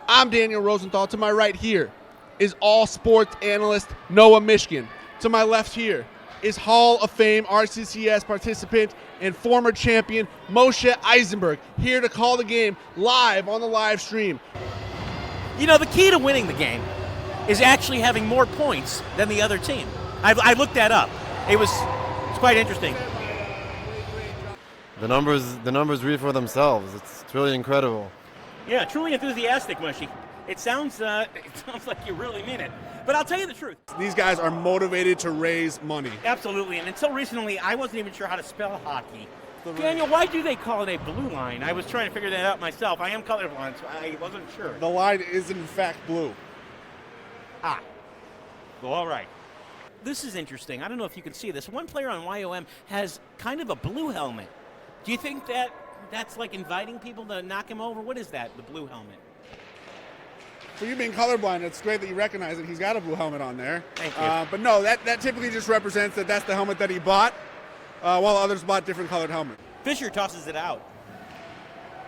I'm Daniel Rosenthal. To my right here is all sports analyst Noah Mishkin. To my left here is Hall of Fame RCCS participant and former champion Moshe Eisenberg, here to call the game live on the live stream. You know, the key to winning the game is actually having more points than the other team. I looked that up. It's quite interesting. The numbers read for themselves. It's truly incredible. Yeah, truly enthusiastic, Mushy. It sounds like you really mean it. But I'll tell you the truth. These guys are motivated to raise money. Absolutely, and until recently, I wasn't even sure how to spell hockey. Daniel, why do they call it a blue line? I was trying to figure that out myself. I am colorblind, so I wasn't sure. The line is in fact blue. Ah, well, all right. This is interesting. I don't know if you can see this. One player on YOM has kind of a blue helmet. Do you think that's like inviting people to knock him over? What is that, the blue helmet? For you being colorblind, it's great that you recognize that he's got a blue helmet on there. Thank you. But no, that typically just represents that that's the helmet that he bought, while others bought different colored helmets. Fisher tosses it out.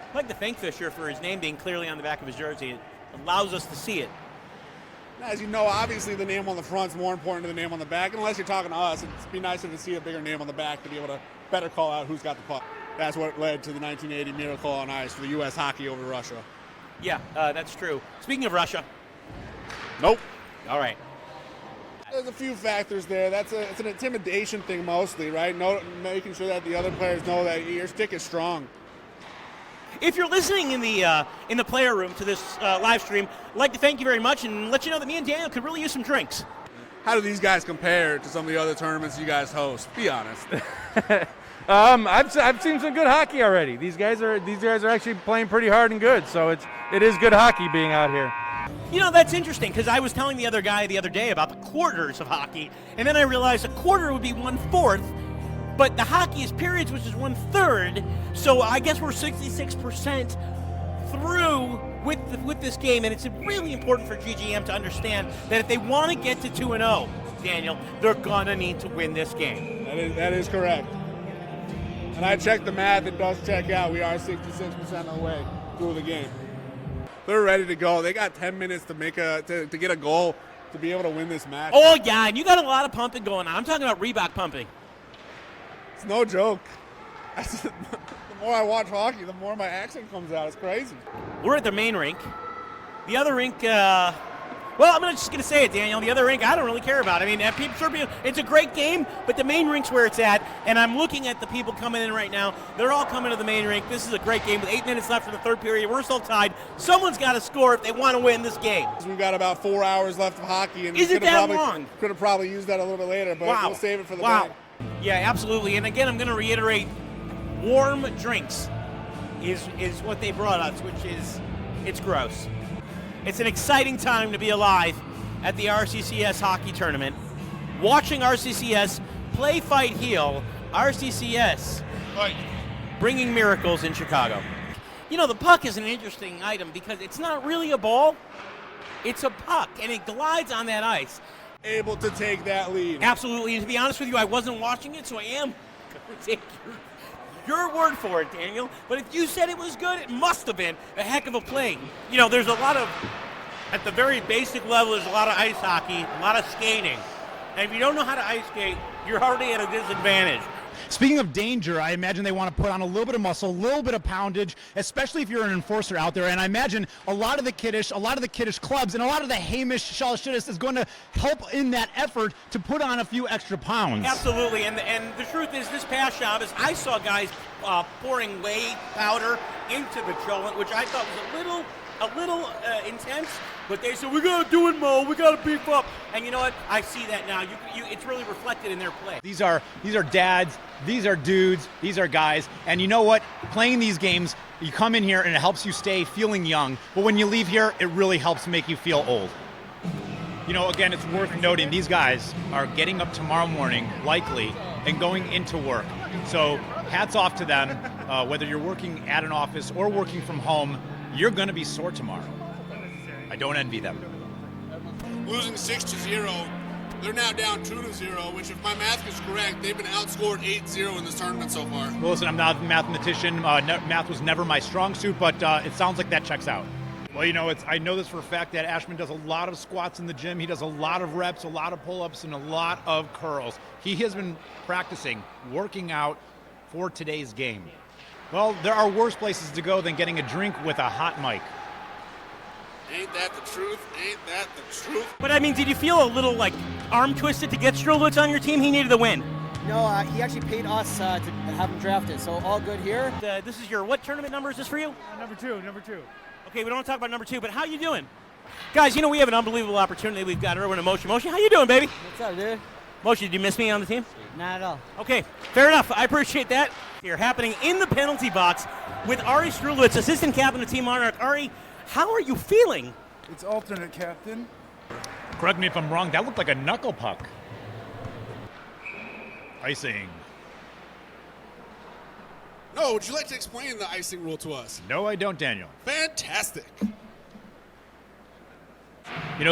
I'd like to thank Fisher for his name being clearly on the back of his jersey. It allows us to see it. As you know, obviously the name on the front is more important than the name on the back. Unless you're talking to us, it'd be nicer to see a bigger name on the back to be able to better call out who's got the puck. That's what led to the 1980 Miracle on Ice for the U.S. hockey over Russia. Yeah, that's true. Speaking of Russia. Nope. All right. There's a few factors there. It's an intimidation thing mostly, right? Making sure that the other players know that your stick is strong. If you're listening in the player room to this live stream, I'd like to thank you very much and let you know that me and Daniel could really use some drinks. How do these guys compare to some of the other tournaments you guys host? Be honest. I've seen some good hockey already. These guys are actually playing pretty hard and good. So it is good hockey being out here. You know, that's interesting because I was telling the other guy the other day about the quarters of hockey, and then I realized a quarter would be 1/4, but the hockey is periods, which is 1/3. So I guess we're 66% through with this game, and it's really important for GGM to understand that if they want to get to 2-0, Daniel, they're gonna need to win this game. That is correct. And I checked the math; it does check out. We are 66% of the way through the game. They're ready to go. They got 10 minutes to to get a goal to be able to win this match. Oh yeah, and you got a lot of pumping going on. I'm talking about Reebok pumping. It's no joke. The more I watch hockey, the more my accent comes out. It's crazy. We're at the main rink. The other rink, I'm just going to say it, Daniel. The other rink, I don't really care about. I mean, it's a great game, but the main rink's where it's at, and I'm looking at the people coming in right now. They're all coming to the main rink. This is a great game with 8 minutes left in the third period. We're still tied. Someone's got to score if they want to win this game. We've got about 4 hours left of hockey. And is it that long? Could have probably used that a little bit later, but we'll save it for the band. Yeah, absolutely. And again, I'm going to reiterate, warm drinks is what they brought us, which is, it's gross. It's an exciting time to be alive at the RCCS hockey tournament. Watching RCCS play, fight, heal. RCCS bringing miracles in Chicago. You know, the puck is an interesting item because it's not really a ball. It's a puck, and it glides on that ice. Able to take that lead. Absolutely, and to be honest with you, I wasn't watching it, so I am going to take your word for it, Daniel. But if you said it was good, it must have been a heck of a play. You know, there's a lot of, at the very basic level, there's a lot of ice hockey, a lot of skating. And if you don't know how to ice skate, you're already at a disadvantage. Speaking of danger, I imagine they want to put on a little bit of muscle, a little bit of poundage, especially if you're an enforcer out there. And I imagine a lot of the kiddish clubs and a lot of the Hamish Shalashidis is going to help in that effort to put on a few extra pounds. Absolutely, and the truth is, this past Shabbos, I saw guys pouring whey powder into the cholent, which I thought was a little intense. But they said, we got to do it, Mo. We got to beef up. And you know what? I see that now. It's really reflected in their play. These are dads. These are dudes. These are guys. And you know what? Playing these games, you come in here and it helps you stay feeling young. But when you leave here, it really helps make you feel old. You know, again, it's worth noting these guys are getting up tomorrow morning, likely, and going into work. So hats off to them. Whether you're working at an office or working from home, you're going to be sore tomorrow. I don't envy them. Losing 6-0, they're now down 2-0, which if my math is correct, they've been outscored 8-0 in this tournament so far. Well, listen, I'm not a mathematicician. Math was never my strong suit, but it sounds like that checks out. Well, I know this for a fact that Ashman does a lot of squats in the gym. He does a lot of reps, a lot of pull-ups, and a lot of curls. He has been practicing, working out for today's game. Well, there are worse places to go than getting a drink with a hot mic. Ain't that the truth? Ain't that the truth? But I mean, did you feel a little like arm twisted to get Strulwitz on your team? He needed the win. No, he actually paid us to have him drafted, so all good here. This is your what tournament number is this for you? Number two. Okay, we don't want to talk about number 2, but how you doing? Guys, we have an unbelievable opportunity. We've got Erwin and Moshe. Moshe, how you doing, baby? What's up, dude? Moshe, did you miss me on the team? Not at all. Okay, fair enough. I appreciate that. Here, happening in the penalty box with Ari Strulwitz, assistant captain of Team Monarch. Ari, how are you feeling? It's alternate captain. Correct me if I'm wrong, that looked like a knuckle puck. Icing. No, would you like to explain the icing rule to us? No, I don't, Daniel. Fantastic.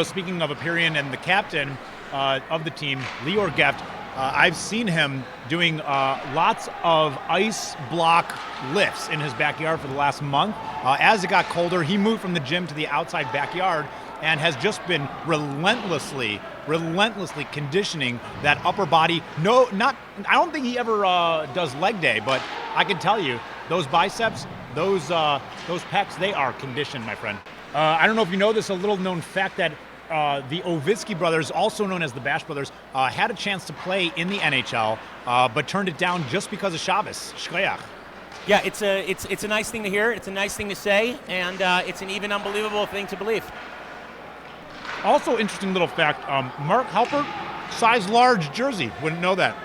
Speaking of Aperian and the captain of the team, Lior Geft, I've seen him doing lots of ice block lifts in his backyard for the last month. As it got colder, he moved from the gym to the outside backyard and has just been relentlessly conditioning that upper body. I don't think he ever does leg day, but I can tell you, those biceps, those pecs, they are conditioned, my friend. I don't know if you know this, a little known fact that the Ovitsky brothers, also known as the Bash brothers, had a chance to play in the NHL, but turned it down just because of Shabbos, Shkoyach. Yeah, it's a nice thing to hear. It's a nice thing to say, and it's an even unbelievable thing to believe. Also, interesting little fact, Mark Halpert, size large jersey. Wouldn't know that.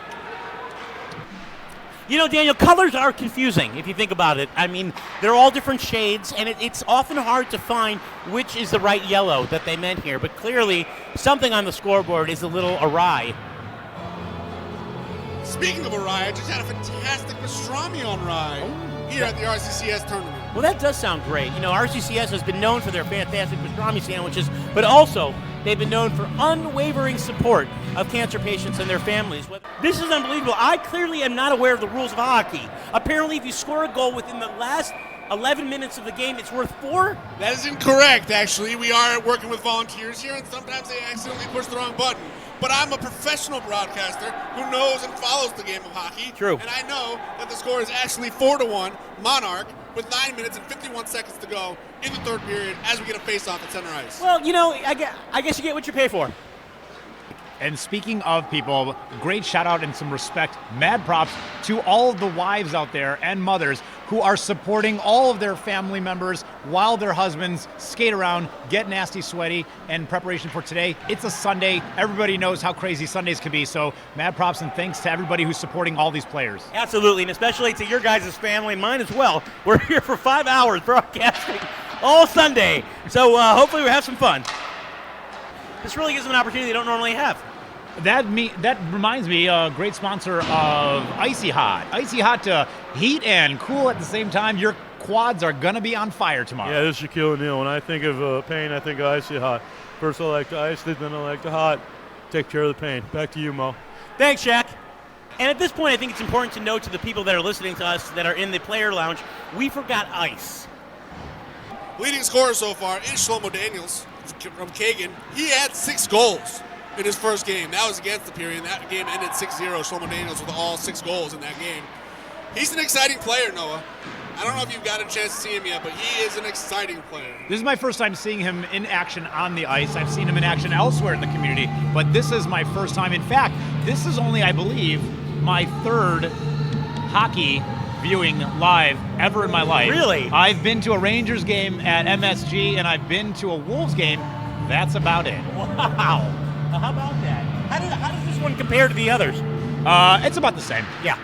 Daniel, colors are confusing if you think about it. I mean, they're all different shades, and it's often hard to find which is the right yellow that they meant here. But clearly, something on the scoreboard is a little awry. Speaking of awry, I just had a fantastic pastrami on rye here at the RCCS tournament. Well, that does sound great. RCCS has been known for their fantastic pastrami sandwiches, but also they've been known for unwavering support of cancer patients and their families. This is unbelievable. I clearly am not aware of the rules of hockey. Apparently, if you score a goal within the last 11 minutes of the game, it's worth 4? That is incorrect, actually. We are working with volunteers here, and sometimes they accidentally push the wrong button. But I'm a professional broadcaster who knows and follows the game of hockey. True. And I know that the score is actually 4-1, Monarch, with 9 minutes and 51 seconds to go in the third period as we get a face-off at center ice. Well, I guess you get what you pay for. And speaking of people, great shout out and some respect, mad props to all of the wives out there and mothers who are supporting all of their family members while their husbands skate around, get nasty sweaty in preparation for today. It's a Sunday. Everybody knows how crazy Sundays can be. So mad props and thanks to everybody who's supporting all these players. Absolutely, and especially to your guys' family, mine as well. We're here for 5 hours broadcasting all Sunday. So hopefully we'll have some fun. This really gives them an opportunity they don't normally have. That reminds me, a great sponsor of Icy Hot. Icy Hot to heat and cool at the same time. Your quads are going to be on fire tomorrow. Yeah, this is Shaquille O'Neal. When I think of pain, I think of Icy Hot. First I like the ice, then I like the hot. Take care of the pain. Back to you, Mo. Thanks, Shaq. And at this point, I think it's important to note to the people that are listening to us that are in the player lounge, we forgot ice. Leading scorer so far is Shlomo Daniels from Kagan. He had 6 goals in his first game. That was against the period. That game ended 6-0. Shlomo Daniels with all 6 goals in that game. He's an exciting player, Noah. I don't know if you've got a chance to see him yet, but he is an exciting player. This is my first time seeing him in action on the ice. I've seen him in action elsewhere in the community, but this is my first time. In fact, this is only, I believe, my 3rd hockey viewing live ever in my life. Really? I've been to a Rangers game at MSG, and I've been to a Wolves game. That's about it. Wow. How about that? How does this one compare to the others? It's about the same. Yeah.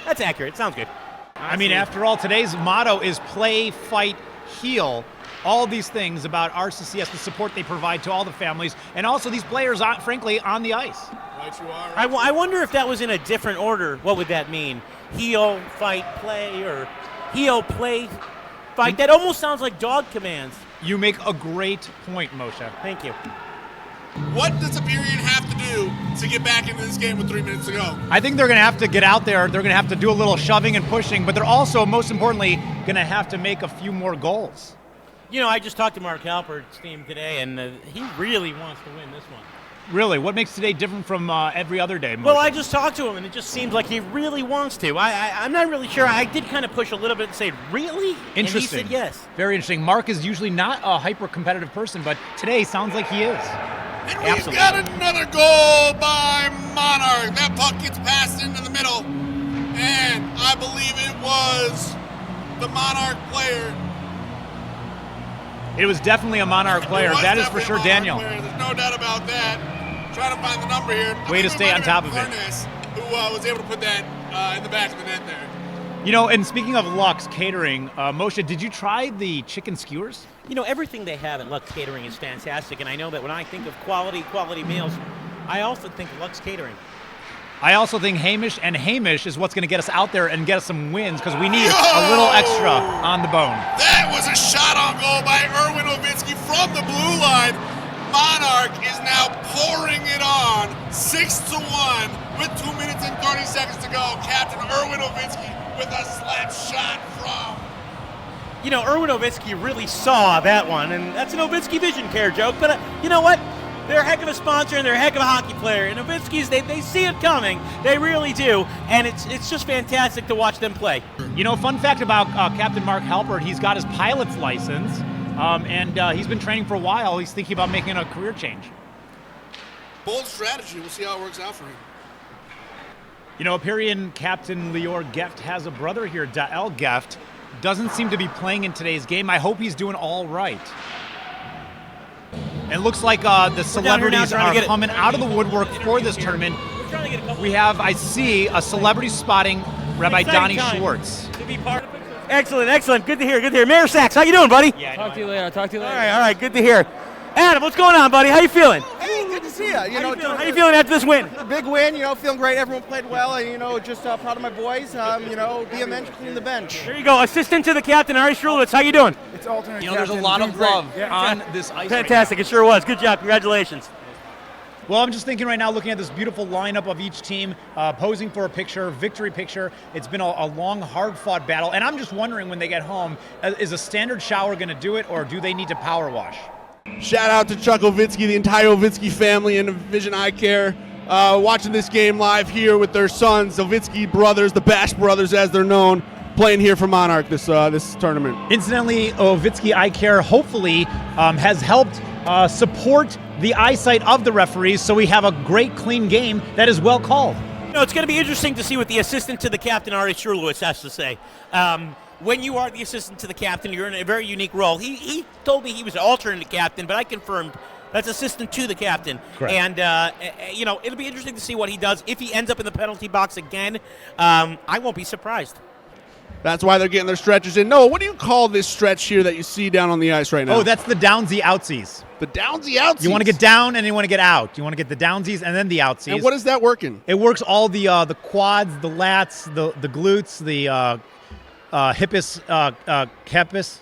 That's accurate. Sounds good. I mean, after all, today's motto is play, fight, heal. All these things about RCCS, the support they provide to all the families, and also these players, frankly, on the ice. Right you are. I wonder if that was in a different order. What would that mean? Heal, fight, play, or heal, play, fight? That almost sounds like dog commands. You make a great point, Moshe. Thank you. What does Aperian have to do to get back into this game with 3 minutes to go? I think they're going to have to get out there. They're going to have to do a little shoving and pushing, but they're also, most importantly, going to have to make a few more goals. You know, I just talked to Mark Halpert's team today, and he really wants to win this one. Really? What makes today different from every other day? Well, I just talked to him, and it just seems like he really wants to. I'm not really sure. I did kind of push a little bit and say, really? Interesting. And he said yes. Very interesting. Mark is usually not a hyper-competitive person, but today sounds like he is. And we've got another goal by Monarch. That puck gets passed into the middle, and I believe it was the Monarch player. It was definitely a Monarch player. That is for sure Daniel. There's no doubt about that. Trying to find the number here. Way to stay on top of it. Who was able to put that in the back of the net there. You know, and speaking of Lux Catering, Moshe, did you try the chicken skewers? You know, everything they have at Lux Catering is fantastic, and I know that when I think of quality meals, I also think Lux Catering. I also think Hamish is what's going to get us out there and get us some wins because we need a little extra on the bone. That was a shot on goal by Erwin Ovitsky from the blue line. Monarch is now pouring it on 6-1 with 2 minutes and 30 seconds to go. Captain Erwin Ovitsky with a slap shot from. You know, Erwin Ovitsky really saw that one, and that's an Ovitsky Vision Care joke, but you know what? They're a heck of a sponsor, and they're a heck of a hockey player. And Ovitsky's, they see it coming. They really do. And it's just fantastic to watch them play. You know, fun fact about Captain Mark Halpert, he's got his pilot's license, and he's been training for a while. He's thinking about making a career change. Bold strategy. We'll see how it works out for him. You know, Aperian Captain Lior Geft has a brother here, Dael Geft. Doesn't seem to be playing in today's game. I hope he's doing all right. It looks like the celebrities are coming out of the woodwork for this tournament. We have, I see, a celebrity spotting Rabbi Donnie Schwartz. To be part of it. Excellent. Good to hear. Mayor Sachs, how you doing, buddy? Yeah, talk to you later. All right. Good to hear. Adam, what's going on, buddy? How you feeling? Hey, good to see you. How you feeling after this win? A big win, feeling great. Everyone played well, and, just proud of my boys. BMN clean the bench. There you go. Assistant to the captain, Ari Shrulowitz. How you doing? It's alternate. There's a lot of love on this ice. Fantastic. It sure was. Good job. Congratulations. Well, I'm just thinking right now, looking at this beautiful lineup of each team, posing for a picture, victory picture. It's been a long, hard-fought battle, and I'm just wondering when they get home, is a standard shower going to do it, or do they need to power wash? Shout out to Chuck Ovitsky, the entire Ovitsky family, and Vision Eye Care, watching this game live here with their sons, Ovitsky brothers, the Bash brothers as they're known, playing here for Monarch this tournament. Incidentally, Ovitsky Eye Care hopefully has helped support the eyesight of the referees, so we have a great, clean game that is well called. It's going to be interesting to see what the assistant to the captain, Ari Shrulowitz, has to say. When you are the assistant to the captain, you're in a very unique role. He told me he was an alternate captain, but I confirmed that's assistant to the captain. Correct. And, it'll be interesting to see what he does. If he ends up in the penalty box again, I won't be surprised. That's why they're getting their stretches in. Noah, what do you call this stretch here that you see down on the ice right now? Oh, that's the downsy outsies. The downsy outsies? You want to get down and you want to get out. You want to get the downsies and then the outsies. And what is that working? It works all the quads, the lats, the glutes, the hippus, kepis.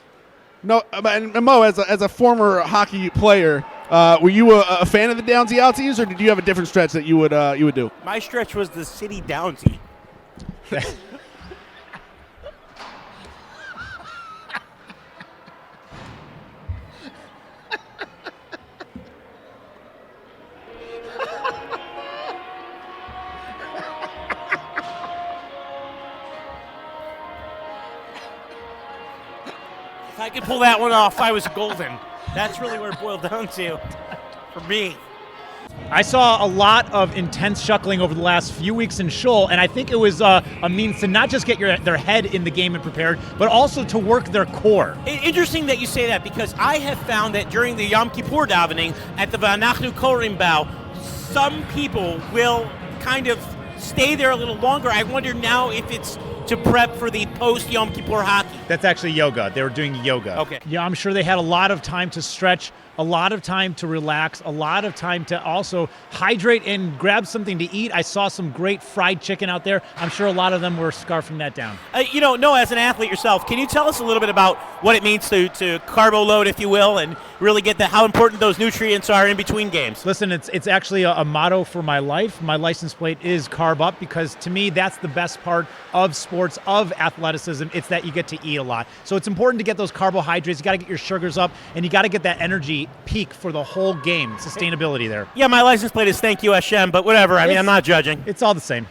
No, and Mo, as a former hockey player, were you a fan of the downsy outsies, or did you have a different stretch that you would do? My stretch was the city downsy. If I could pull that one off, I was golden. That's really where it boiled down to for me. I saw a lot of intense shuckling over the last few weeks in Shul, and I think it was a means to not just get their head in the game and prepared, but also to work their core. Interesting that you say that, because I have found that during the Yom Kippur davening at the V'anachnu Korim Bow, some people will kind of stay there a little longer. I wonder now if it's to prep for the post-Yom Kippur hockey. That's actually yoga. They were doing yoga. Okay. Yeah, I'm sure they had a lot of time to stretch, a lot of time to relax, a lot of time to also hydrate and grab something to eat. I saw some great fried chicken out there. I'm sure a lot of them were scarfing that down. Noah, as an athlete yourself, can you tell us a little bit about what it means to carbo load, if you will, and really get how important those nutrients are in between games. Listen, it's actually a motto for my life. My license plate is carb up because to me that's the best part of sports, of athleticism. It's that you get to eat a lot. So it's important to get those carbohydrates. You got to get your sugars up, and you got to get that energy peak for the whole game. Sustainability there. Yeah, my license plate is thank you Hashem, but whatever. I mean, I'm not judging. It's all the same.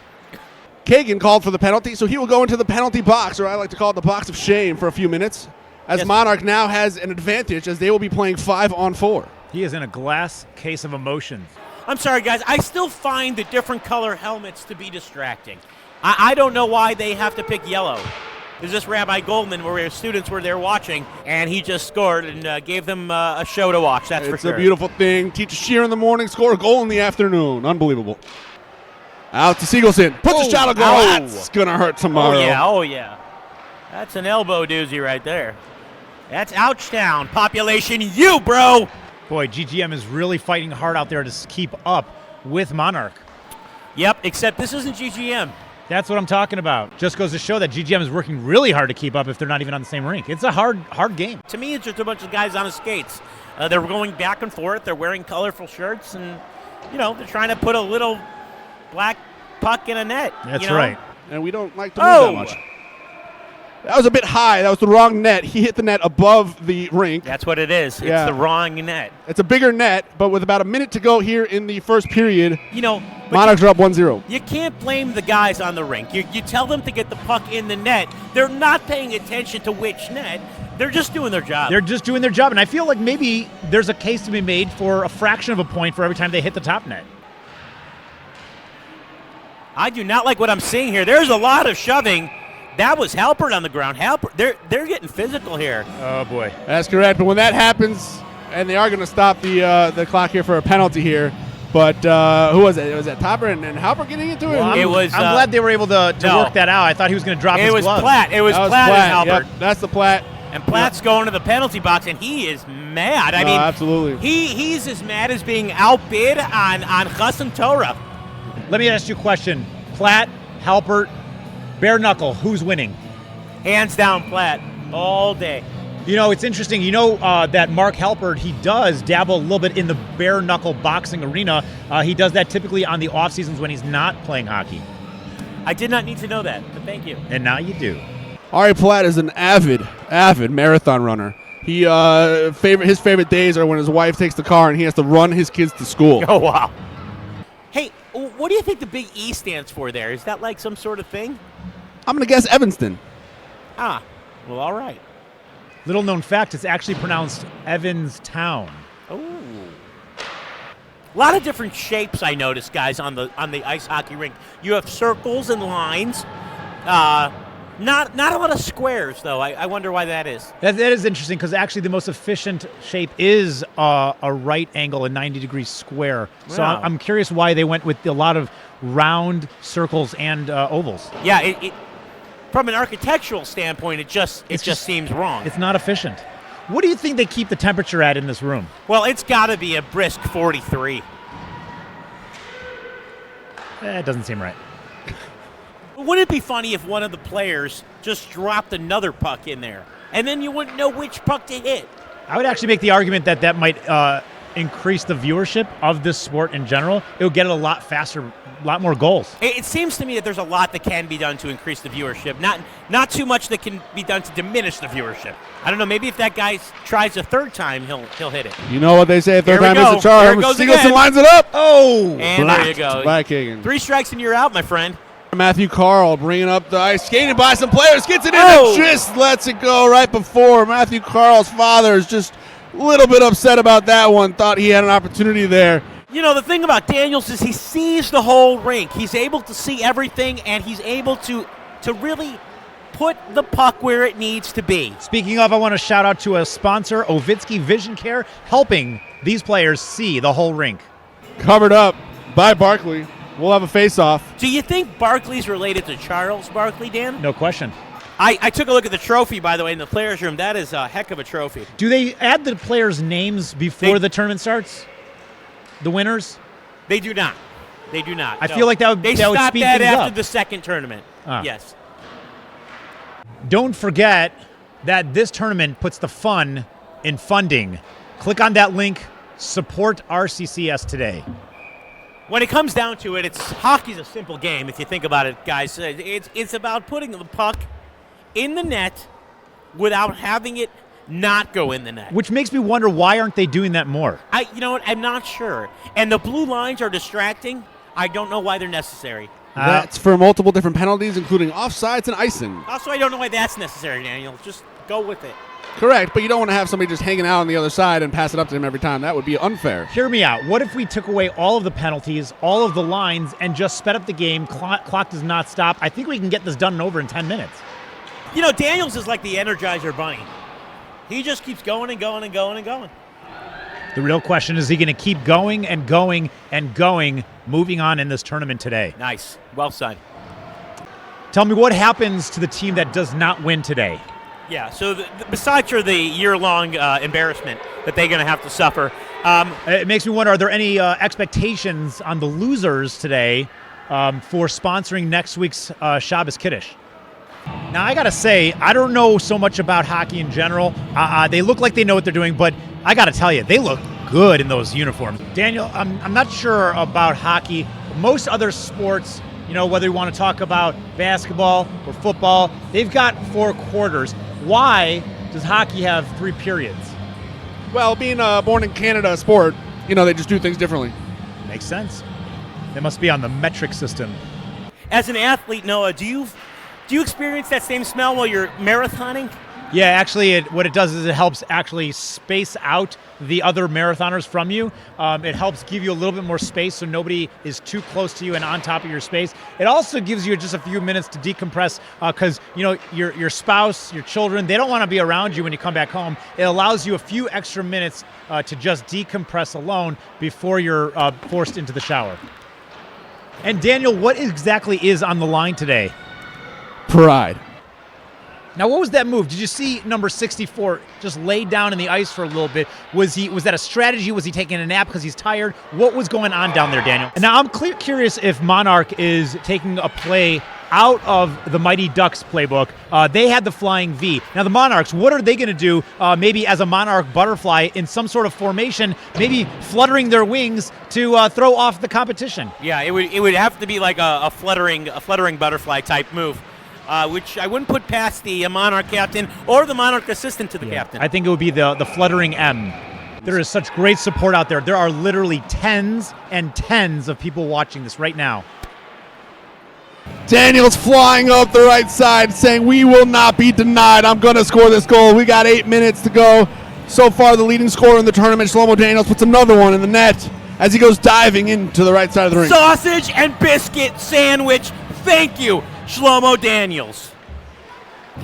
Kagan called for the penalty, so he will go into the penalty box, or I like to call it the box of shame, for a few minutes, as Yes. Monarch now has an advantage as they will be playing 5-on-4. He is in a glass case of emotions. I'm sorry, guys. I still find the different color helmets to be distracting. I don't know why they have to pick yellow. There's this Rabbi Goldman where students were there watching, and he just scored and gave them a show to watch. That's for It's sure. a beautiful thing. Teach a shear in the morning, score a goal in the afternoon. Unbelievable. Out to Siegelson. Puts a shot on goal. Ow. That's going to hurt tomorrow. Oh, yeah. That's an elbow doozy right there. That's Ouchtown. Population U, bro. Boy, GGM is really fighting hard out there to keep up with Monarch. Yep, except this isn't GGM. That's what I'm talking about. Just goes to show that GGM is working really hard to keep up if they're not even on the same rink. It's a hard game. To me, it's just a bunch of guys on skates. They're going back and forth. They're wearing colorful shirts, and, they're trying to put a little black puck in a net. That's right. And we don't like to move that much. That was a bit high. That was the wrong net. He hit the net above the rink. That's what it is. Yeah. It's the wrong net. It's a bigger net, but with about a minute to go here in the first period, But Monarchs are up 1-0. you can't blame the guys on the rink. You tell them to get the puck in the net. They're not paying attention to which net. They're just doing their job. They're just doing their job, and I feel like maybe there's a case to be made for a fraction of a point for every time they hit the top net. I do not like what I'm seeing here. There's a lot of shoving. That was Halpert on the ground. Halpert, they're getting physical here. Oh, boy. That's correct. But when that happens, and they are going to stop the clock here for a penalty here, but who was it? Was that Topper and Halpert getting into it? Well, I'm glad they were able to work that out. I thought he was going to drop his glove. It was Platt and Halpert. Yep, that's the Platt. And Platt's going to the penalty box, and he is mad. I mean, absolutely. He's as mad as being outbid on Chassan Torah. Let me ask you a question. Platt, Halpert, bare knuckle, who's winning? Hands down Platt all day. It's interesting. That Mark Halpert, he does dabble a little bit in the bare knuckle boxing arena. He does that typically on the off seasons when he's not playing hockey. I did not need to know that, but thank you. And now you do. Ari Platt is an avid marathon runner. His favorite days are when his wife takes the car and he has to run his kids to school. Oh, wow. Hey, what do you think the big E stands for there? Is that like some sort of thing? I'm going to guess Evanston. Ah, well, all right. Little known fact, it's actually pronounced Evanstown. Oh. A lot of different shapes I noticed, guys, on the ice hockey rink. You have circles and lines. Not a lot of squares, though. I wonder why that is. That is interesting because actually the most efficient shape is a right angle, a 90-degree square. So Wow. I'm curious why they went with a lot of round circles and ovals. Yeah, it from an architectural standpoint, it just seems wrong. It's not efficient. What do you think they keep the temperature at in this room? Well, it's got to be a brisk 43. It doesn't seem right. Wouldn't it be funny if one of the players just dropped another puck in there, and then you wouldn't know which puck to hit? I would actually make the argument that might increase the viewership of this sport in general. It would get it a lot faster, a lot more goals. It seems to me that there's a lot that can be done to increase the viewership. Not too much that can be done to diminish the viewership. I don't know. Maybe if that guy tries a third time, he'll hit it. You know what they say, third Here we time is go. a charm. There it goes Siegelson again. lines it up. Oh! And there you go. Black Hagen. 3 strikes and you're out, my friend. Matthew Carl bringing up the ice, skating by some players, gets it in Oh! and just lets it go right before. Matthew Carl's father is just a little bit upset about that one, thought he had an opportunity there. The thing about Daniels is he sees the whole rink. He's able to see everything, and he's able to really put the puck where it needs to be. Speaking of, I want to shout out to a sponsor, Ovitsky Vision Care, helping these players see the whole rink. Covered up by Barkley. We'll have a face-off. Do you think Barkley's related to Charles Barkley, Dan? No question. I took a look at the trophy, by the way, in the players' room. That is a heck of a trophy. Do they add the players' names before the tournament starts? The winners? They do not. They do not. I no. feel like that would stopped speed that things after up. the second tournament. Ah. Yes. Don't forget that this tournament puts the fun in funding Click on that link. Support RCCS today. When it comes down to it, hockey's a simple game if you think about it, guys. It's about putting the puck in the net without having it not go in the net. Which makes me wonder, why aren't they doing that more? You know what? I'm not sure. And the blue lines are distracting. I don't know why they're necessary. That's for multiple different penalties, including offsides and icing. Also, I don't know why that's necessary, Daniel. Just go with it. Correct, but you don't want to have somebody just hanging out on the other side and pass it up to him every time. That would be unfair. Hear me out. What if we took away all of the penalties, all of the lines, and just sped up the game? Clock does not stop. I think we can get this done and over in 10 minutes. You know, Daniels is like the Energizer Bunny. He just keeps going and going and going and going. The real question is he going to keep going and going and going, moving on in this tournament today? Nice. Well said. Tell me what happens to the team that does not win today. Yeah, so besides for the year-long embarrassment that they're going to have to suffer. It makes me wonder, are there any expectations on the losers today for sponsoring next week's Shabbos Kiddush? Now, I got to say, I don't know so much about hockey in general. They look like they know what they're doing, but I got to tell you, they look good in those uniforms. Daniel, I'm not sure about hockey. Most other sports, you know, whether you want to talk about basketball or football, they've got 4 quarters. Why does hockey have 3 periods? Well, being a born in Canada sport, you know, they just do things differently. Makes sense. They must be on the metric system. As an athlete, Noah, do you experience that same smell while you're marathoning? Yeah, actually, what it does is it helps actually space out the other marathoners from you. It helps give you a little bit more space so nobody is too close to you and on top of your space. It also gives you just a few minutes to decompress because, you know, your spouse, your children, they don't want to be around you when you come back home. It allows you a few extra minutes to just decompress alone before you're forced into the shower. And Daniel, what exactly is on the line today? Pride. Now, what was that move? Did you see number 64 just lay down in the ice for a little bit? Was that a strategy? Was he taking a nap because he's tired? What was going on down there, Daniel? And now I'm curious if Monarch is taking a play out of the Mighty Ducks playbook. They had the flying V. Now the Monarchs, what are they going to do maybe as a Monarch butterfly in some sort of formation, maybe fluttering their wings to throw off the competition? Yeah, it would have to be like a fluttering butterfly type move. Which I wouldn't put past the Monarch captain or the Monarch assistant to the captain. I think it would be the fluttering M. There is such great support out there. There are literally tens and tens of people watching this right now. Daniel's flying up the right side saying, we will not be denied. I'm going to score this goal. We got 8 minutes to go. So far, the leading scorer in the tournament, Shlomo Daniels, puts another one in the net as he goes diving into the right side of the ring. Sausage and biscuit sandwich. Thank you, Shlomo Daniels.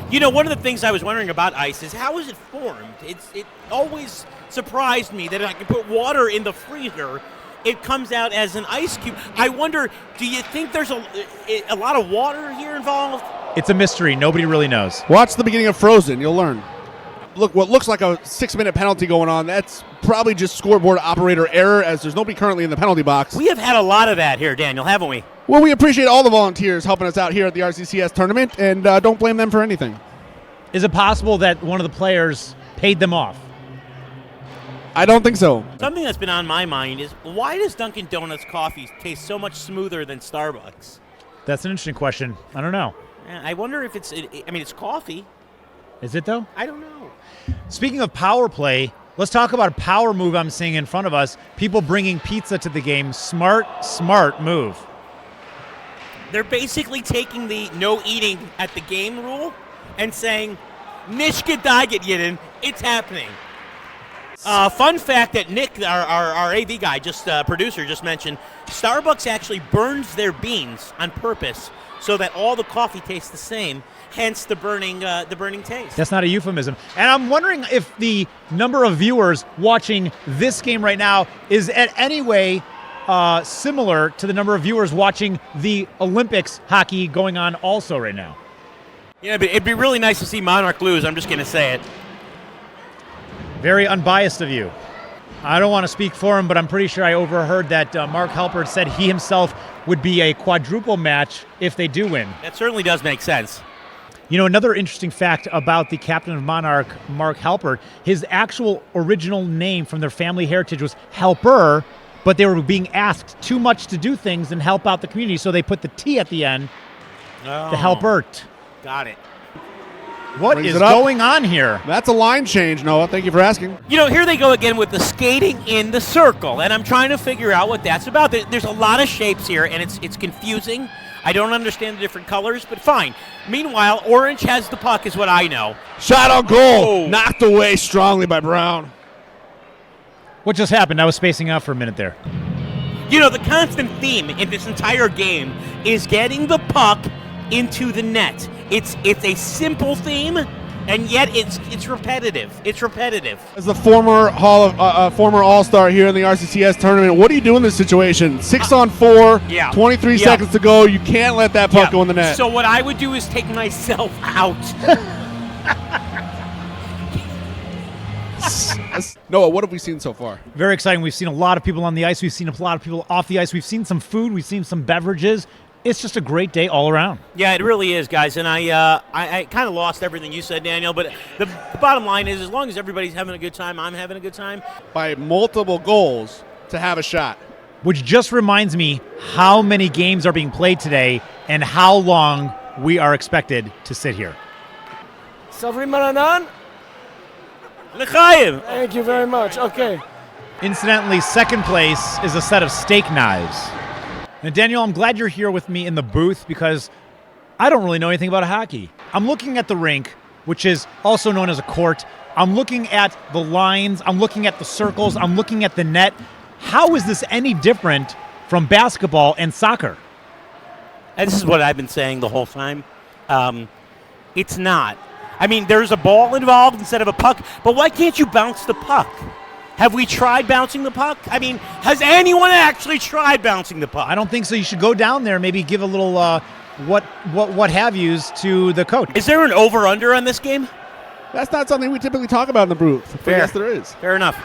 You know, one of the things I was wondering about ice is how is it formed? It always surprised me that I can put water in the freezer, it comes out as an ice cube. I wonder, do you think there's a lot of water here involved? It's a mystery. Nobody really knows. Watch the beginning of Frozen. You'll learn. Look, what looks like a 6-minute penalty going on, that's probably just scoreboard operator error as there's nobody currently in the penalty box. We have had a lot of that here, Daniel, haven't we? Well, we appreciate all the volunteers helping us out here at the RCCS tournament, and don't blame them for anything. Is it possible that one of the players paid them off? I don't think so. Something that's been on my mind is, why does Dunkin' Donuts coffee taste so much smoother than Starbucks? That's an interesting question. I don't know. I wonder if it's coffee. Is it, though? I don't know. Speaking of power play, let's talk about a power move I'm seeing in front of us. People bringing pizza to the game. Smart move. They're basically taking the no eating at the game rule and saying, Nishka Daget Yidin, it's happening. Fun fact that Nick, our AV guy, producer, just mentioned, Starbucks actually burns their beans on purpose so that all the coffee tastes the same, hence the burning taste. That's not a euphemism. And I'm wondering if the number of viewers watching this game right now is at any way similar to the number of viewers watching the Olympics hockey going on also right now. Yeah, but it'd be really nice to see Monarch lose. I'm just going to say it. Very unbiased of you. I don't want to speak for him, but I'm pretty sure I overheard that Mark Halpert said he himself would be a quadruple match if they do win. That certainly does make sense. You know, another interesting fact about the captain of Monarch, Mark Halpert, his actual original name from their family heritage was Helper, but they were being asked too much to do things and help out the community, so they put the T at the end, the Halpert. Got it. What is going on here? That's a line change, Noah. Thank you for asking. You know, here they go again with the skating in the circle, and I'm trying to figure out what that's about. There's a lot of shapes here, and it's confusing. I don't understand the different colors, but fine. Meanwhile, orange has the puck is what I know. Shot on goal. Knocked away strongly by Brown. What just happened? I was spacing out for a minute there. You know, the constant theme in this entire game is getting the puck into the net. It's a simple theme, and yet it's repetitive. It's repetitive. As the former former All-Star here in the RCCS tournament, what do you do in this situation? 6 on 4, 23 seconds to go. You can't let that puck go in the net. So what I would do is take myself out. Noah, what have we seen so far? Very exciting. We've seen a lot of people on the ice. We've seen a lot of people off the ice. We've seen some food. We've seen some beverages. It's just a great day all around. Yeah, it really is, guys. And I kind of lost everything you said, Daniel. But the bottom line is, as long as everybody's having a good time, I'm having a good time. By multiple goals to have a shot. Which just reminds me how many games are being played today and how long we are expected to sit here. Savri Maranan. L'chaim. Thank you very much. Okay. Incidentally, second place is a set of steak knives. Now, Daniel, I'm glad you're here with me in the booth because I don't really know anything about hockey. I'm looking at the rink, which is also known as a court. I'm looking at the lines. I'm looking at the circles. I'm looking at the net. How is this any different from basketball and soccer? And this is what I've been saying the whole time. It's not. I mean, there's a ball involved instead of a puck, but why can't you bounce the puck? Have we tried bouncing the puck? I mean, has anyone actually tried bouncing the puck? I don't think so. You should go down there, maybe give a little what have yous to the coach. Is there an over-under on this game? That's not something we typically talk about in the booth. Fair. Yes, there is. Fair enough.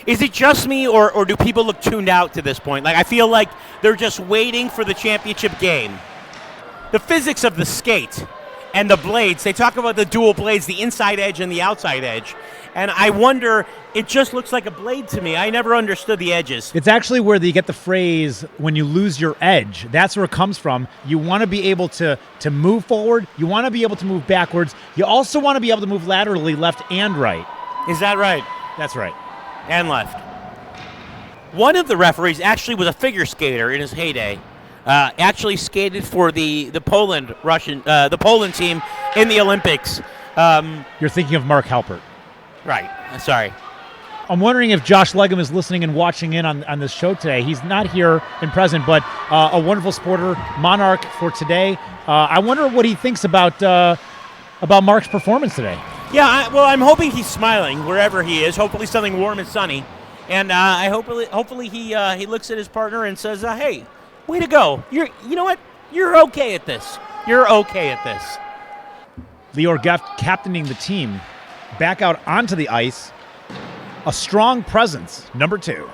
Is it just me, or do people look tuned out to this point? Like, I feel like they're just waiting for the championship game. The physics of the skate and the blades, they talk about the dual blades, the inside edge and the outside edge. And I wonder, it just looks like a blade to me. I never understood the edges. It's actually where you get the phrase, when you lose your edge. That's where it comes from. You want to be able to move forward. You want to be able to move backwards. You also want to be able to move laterally, left and right. Is that right? That's right. And left. One of the referees actually was a figure skater in his heyday. Actually skated for the Poland team in the Olympics. You're thinking of Mark Halpert. Right. Sorry. I'm wondering if Josh Legum is listening and watching in on this show today. He's not here in present, but a wonderful supporter, Monarch for today. I wonder what he thinks about Mark's performance today. Yeah, I'm hoping he's smiling wherever he is. Hopefully something warm and sunny. And hopefully he looks at his partner and says, hey, way to go. You know what? You're okay at this. You're okay at this. Lior Geft captaining the team back out onto the ice. A strong presence, number 2.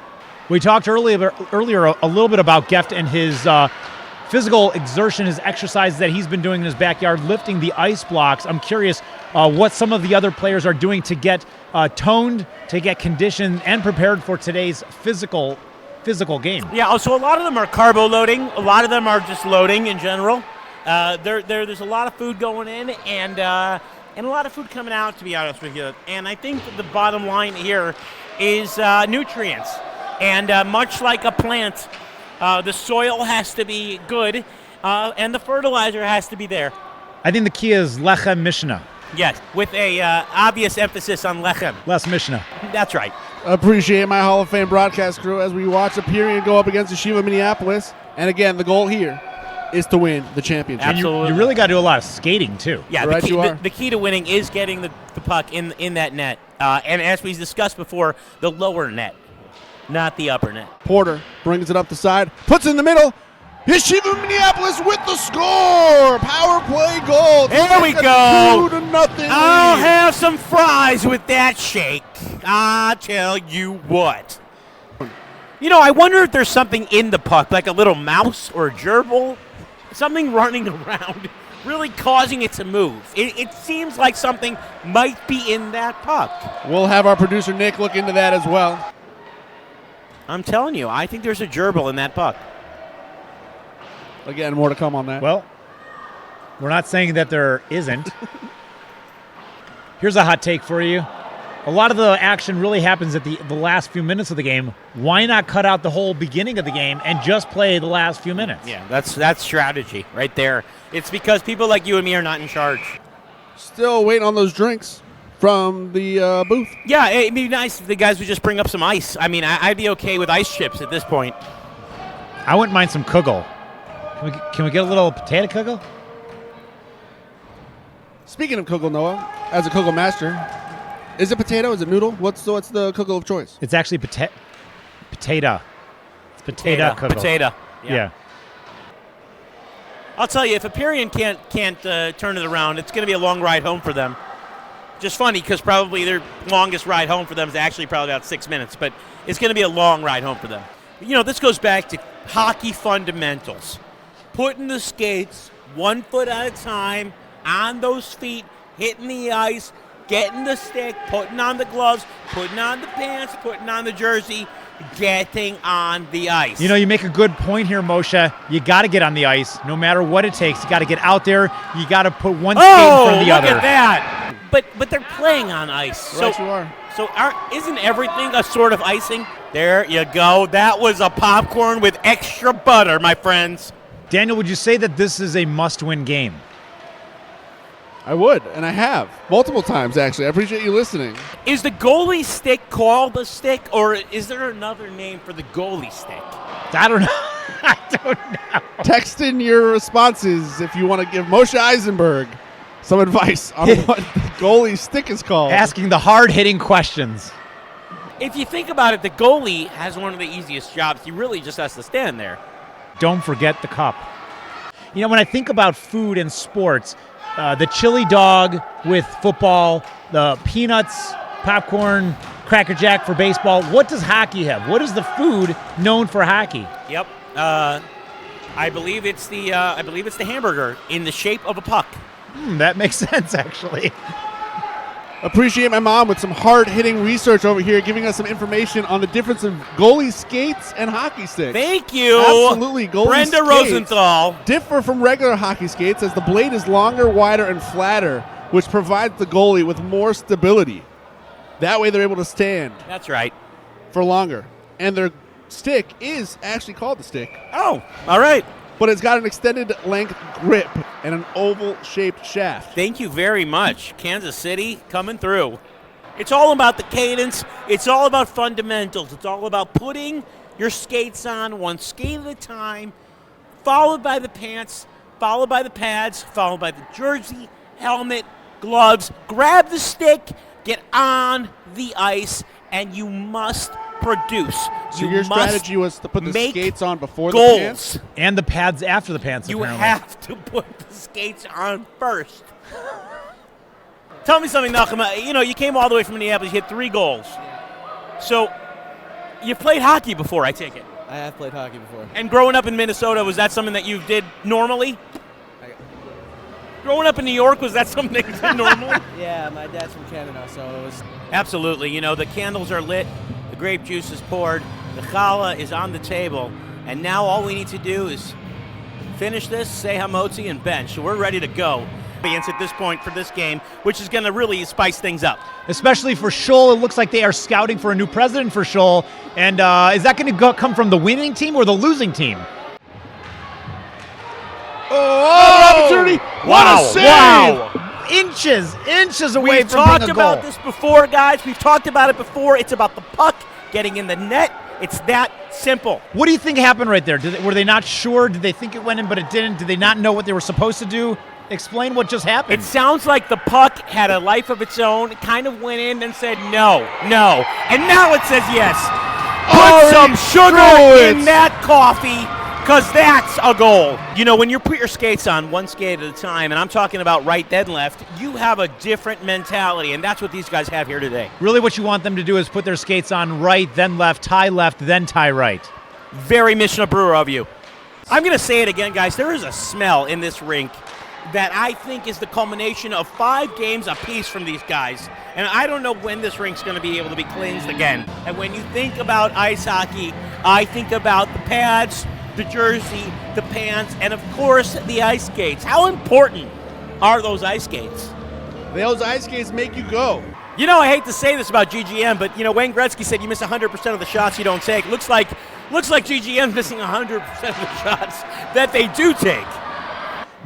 We talked earlier a little bit about Geft and his physical exertion, his exercise that he's been doing in his backyard, lifting the ice blocks. I'm curious what some of the other players are doing to get toned, to get conditioned, and prepared for today's physical game. Yeah, so a lot of them are carbo loading. A lot of them are just loading in general. There's a lot of food going in and a lot of food coming out, to be honest with you. And I think the bottom line here is nutrients. And much like a plant, the soil has to be good, and the fertilizer has to be there. I think the key is lechem mishnah. Yes, with a obvious emphasis on lechem. Less mishnah. That's right. Appreciate my Hall of Fame broadcast crew as we watch Aperion go up against Yeshiva Minneapolis. And again, the goal here is to win the championship. Absolutely. You really got to do a lot of skating, too. Yeah, right, the key to winning is getting the puck in that net. And as we discussed before, the lower net, not the upper net. Porter brings it up the side, puts it in the middle. Yeshiva Minneapolis with the score! Power play goal! There we go! 2-0 I'll lead. have some fries with that shake. I tell you what. You know, I wonder if there's something in the puck, like a little mouse or a gerbil, something running around really causing it to move. It seems like something might be in that puck. We'll have our producer Nick look into that as well. I'm telling you, I think there's a gerbil in that puck. Again, more to come on that. Well, we're not saying that there isn't. Here's a hot take for you. A lot of the action really happens at the last few minutes of the game. Why not cut out the whole beginning of the game and just play the last few minutes? Yeah, that's strategy right there. It's because people like you and me are not in charge. Still waiting on those drinks from the booth. Yeah, it'd be nice if the guys would just bring up some ice. I mean, I'd be okay with ice chips at this point. I wouldn't mind some kugel. Can we get a little potato kugel? Speaking of kugel, Noah, as a kugel master, is it potato? Is it noodle? What's the kugel of choice? It's actually potato. It's potato kugel. Potato. Yeah. I'll tell you, if Aperion can't turn it around, it's going to be a long ride home for them. Just funny because probably their longest ride home for them is actually probably about 6 minutes, but it's going to be a long ride home for them. You know, this goes back to hockey fundamentals. Putting the skates 1 foot at a time on those feet, hitting the ice, getting the stick, putting on the gloves, putting on the pants, putting on the jersey, getting on the ice. You know, you make a good point here, Moshe. You got to get on the ice, no matter what it takes. You got to get out there. You got to put one skate in front of the other. Look at that! But they're playing on ice. Right, you are. So isn't everything a sort of icing? There you go. That was a popcorn with extra butter, my friends. Daniel, would you say that this is a must-win game? I would, and I have. Multiple times, actually. I appreciate you listening. Is the goalie stick called a stick, or is there another name for the goalie stick? I don't know. I don't know. Text in your responses if you want to give Moshe Eisenberg some advice on what the goalie stick is called. Asking the hard-hitting questions. If you think about it, the goalie has one of the easiest jobs. He really just has to stand there. Don't forget the cup. You know, when I think about food and sports, the chili dog with football, the peanuts, popcorn, Cracker Jack for baseball. What does hockey have? What is the food known for hockey? Yep. I believe it's the hamburger in the shape of a puck. That makes sense, actually. Appreciate my mom with some hard-hitting research over here, giving us some information on the difference of goalie skates and hockey sticks. Thank you. Absolutely. Goalie Brenda skates Rosenthal. differ from regular hockey skates as the blade is longer, wider, and flatter, which provides the goalie with more stability. That way they're able to stand That's right. for longer. And their stick is actually called the stick, Oh, all right. but it's got an extended length grip and an oval-shaped shaft. Thank you very much. Kansas City coming through. It's all about the cadence. It's all about fundamentals. It's all about putting your skates on one skate at a time, followed by the pants, followed by the pads, followed by the jersey, helmet, gloves. Grab the stick, get on the ice, and you must produce. So your strategy was to put the make skates on before goals. the pants? And the pads after the pants, You apparently. have to put the skates on first. Tell me something, Malcolm. You know, you came all the way from Minneapolis. You hit 3 goals. So you played hockey before, I take it. I have played hockey before. And growing up in Minnesota, was that something that you did normally? Growing up in New York, was that something that you did normally? Yeah, my dad's from Canada, so it was. Absolutely. You know, the candles are lit, the grape juice is poured, the challah is on the table, and now all we need to do is finish this, say hamotzi, and bench. So we're ready to go. At this point for this game, which is going to really spice things up. Especially for Shoal, it looks like they are scouting for a new president for Shoal. And is that going to come from the winning team or the losing team? Oh, opportunity! Wow. What a save! Wow! Inches away We've from talked being a goal. about this before, guys. We've talked about it before. It's about the puck getting in the net. It's that simple. What do you think happened right there? Were they not sure? Did they think it went in, but it didn't? Did they not know what they were supposed to do? Explain what just happened. It sounds like the puck had a life of its own. It kind of went in and said no, and now it says yes. Put some sugar in that coffee, because that's a goal. You know, when you put your skates on one skate at a time, and I'm talking about right then left, you have a different mentality, and that's what these guys have here today. Really what you want them to do is put their skates on right, then left, then tie right. Very Mishnah Brewer of you. I'm going to say it again, guys. There is a smell in this rink that I think is the culmination of 5 games apiece from these guys. And I don't know when this rink's going to be able to be cleansed again. And when you think about ice hockey, I think about the pads, the jersey, the pants, and of course the ice skates. How important are those ice skates? Those ice skates make you go. You know, I hate to say this about GGM, but, you know, Wayne Gretzky said you miss 100% of the shots you don't take. Looks like GGM's missing 100% of the shots that they do take.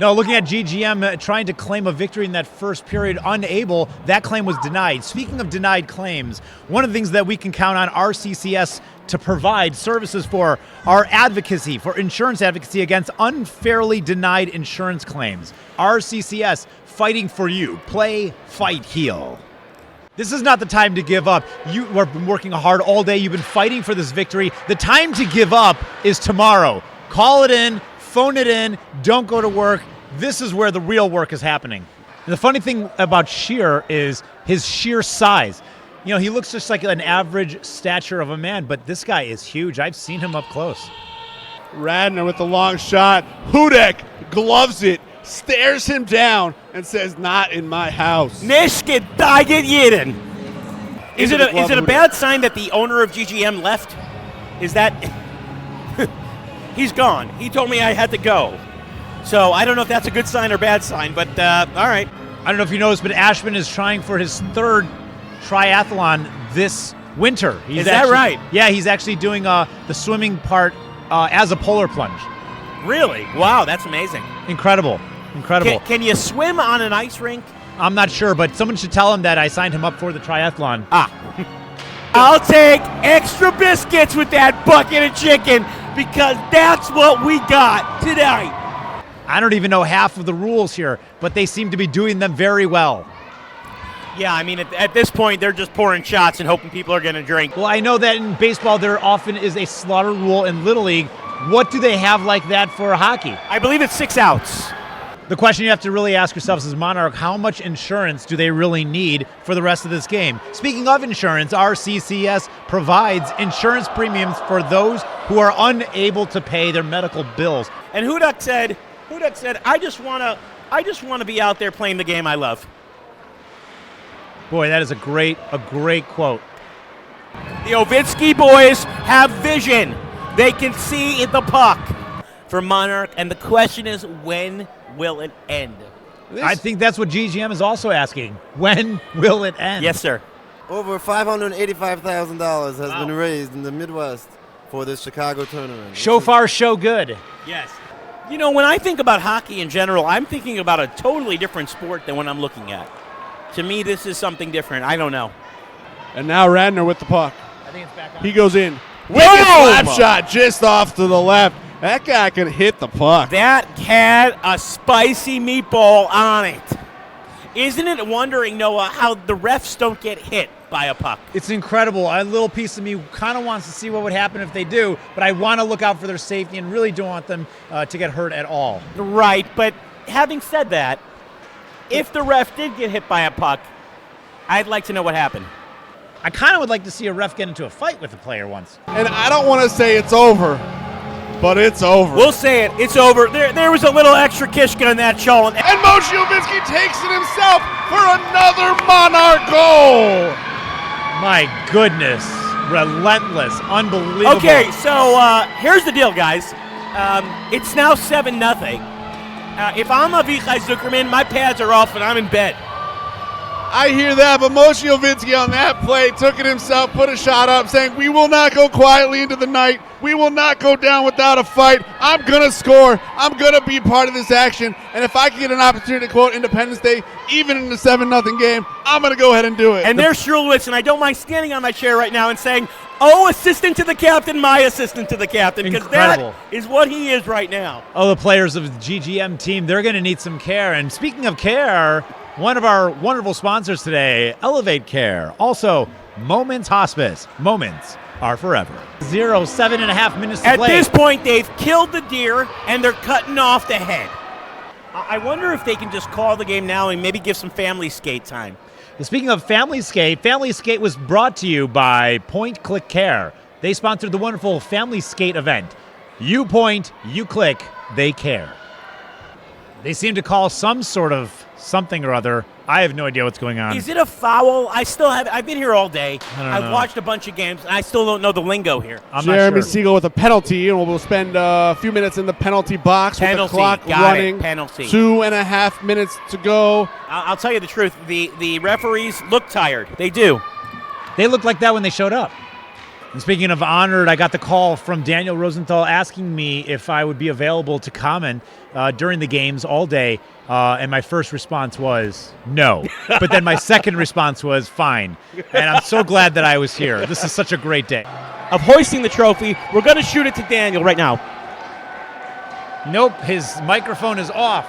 No, looking at GGM trying to claim a victory in that first period, unable. That claim was denied. Speaking of denied claims, one of the things that we can count on RCCS to provide services for are advocacy, for insurance advocacy against unfairly denied insurance claims. RCCS, fighting for you. Play, fight, heal. This is not the time to give up. You have been working hard all day. You've been fighting for this victory. The time to give up is tomorrow. Call it in, phone it in, don't go to work. This is where the real work is happening. And the funny thing about Sheer is his sheer size. You know, he looks just like an average stature of a man, but this guy is huge. I've seen him up close. Radner with the long shot. Hudek gloves it, stares him down, and says, "Not in my house." Nishke daget jeden. Is it Into the a bad sign that the owner of GGM left? Is that he's gone? He told me I had to go. So I don't know if that's a good sign or bad sign, but all right. I don't know if you noticed, but Ashman is trying for his 3rd triathlon this winter. Is that right? Yeah, he's actually doing the swimming part as a polar plunge. Really? Wow, that's amazing. Incredible. Can you swim on an ice rink? I'm not sure, but someone should tell him that I signed him up for the triathlon. I'll take extra biscuits with that bucket of chicken because that's what we got tonight. I don't even know half of the rules here, but they seem to be doing them very well. Yeah, I mean, at this point, they're just pouring shots and hoping people are going to drink. Well, I know that in baseball there often is a slaughter rule in Little League. What do they have like that for hockey? I believe it's 6 outs. The question you have to really ask yourselves is, Monarch, how much insurance do they really need for the rest of this game? Speaking of insurance, RCCS provides insurance premiums for those who are unable to pay their medical bills. And Hudek said, I just want to be out there playing the game I love. Boy, that is a great quote. The Ovitsky boys have vision. They can see the puck for Monarch, and the question is, when will it end? I think that's what GGM is also asking. When will it end? Yes, sir. Over $585,000 has been raised in the Midwest for this Chicago tournament. So far, so good. Yes. You know, when I think about hockey in general, I'm thinking about a totally different sport than what I'm looking at. To me, this is something different. I don't know. And now Radner with the puck. I think it's back on. He goes in. Wicked slap shot just off to the left. That guy can hit the puck. That had a spicy meatball on it. Isn't it wondering, Noah, how the refs don't get hit by a puck? It's incredible. A little piece of me kind of wants to see what would happen if they do, but I want to look out for their safety and really don't want them to get hurt at all. Right, but having said that, if the ref did get hit by a puck, I'd like to know what happened. I kind of would like to see a ref get into a fight with a player once. And I don't want to say it's over, but it's over. We'll say it. It's over. There was a little extra kishka in that show. And Moshe Ovinsky takes it himself for another Monarch goal. My goodness. Relentless. Unbelievable. Okay, so here's the deal, guys. It's now 7-0. If I'm Avichai Zuckerman, my pads are off and I'm in bed. I hear that, but Moshe Ovinsky on that play took it himself, put a shot up, saying, "We will not go quietly into the night. We will not go down without a fight. I'm going to score. I'm going to be part of this action. And if I can get an opportunity to quote Independence Day, even in the 7-0 game, I'm going to go ahead and do it." And there's Shulwitz, and I don't mind standing on my chair right now and saying, "Oh, assistant to the captain, my assistant to the captain," because that is what he is right now. Oh, the players of the GGM team, they're going to need some care. And speaking of care, one of our wonderful sponsors today, Elevate Care. Also, Moments Hospice. Moments are forever. 7.5 minutes to play. At this point, they've killed the deer, and they're cutting off the head. I wonder if they can just call the game now and maybe give some family skate time. Speaking of Family Skate was brought to you by Point Click Care. They sponsored the wonderful Family Skate event. You point, you click, they care. They seem to call some sort of something or other. I have no idea what's going on. Is it a foul? I've been here all day. I don't know. Watched a bunch of games, and I still don't know the lingo here. I'm Jeremy not sure. Siegel with a penalty, and we'll spend a few minutes in the penalty box Penalty. with the clock Got running. it. Penalty. 2.5 minutes to go. I'll tell you the truth. The referees look tired. They do. They looked like that when they showed up. And speaking of honored, I got the call from Daniel Rosenthal asking me if I would be available to comment during the games all day. And my first response was no. But then my second response was fine. And I'm so glad that I was here. This is such a great day. Of hoisting the trophy, we're going to shoot it to Daniel right now. Nope, his microphone is off.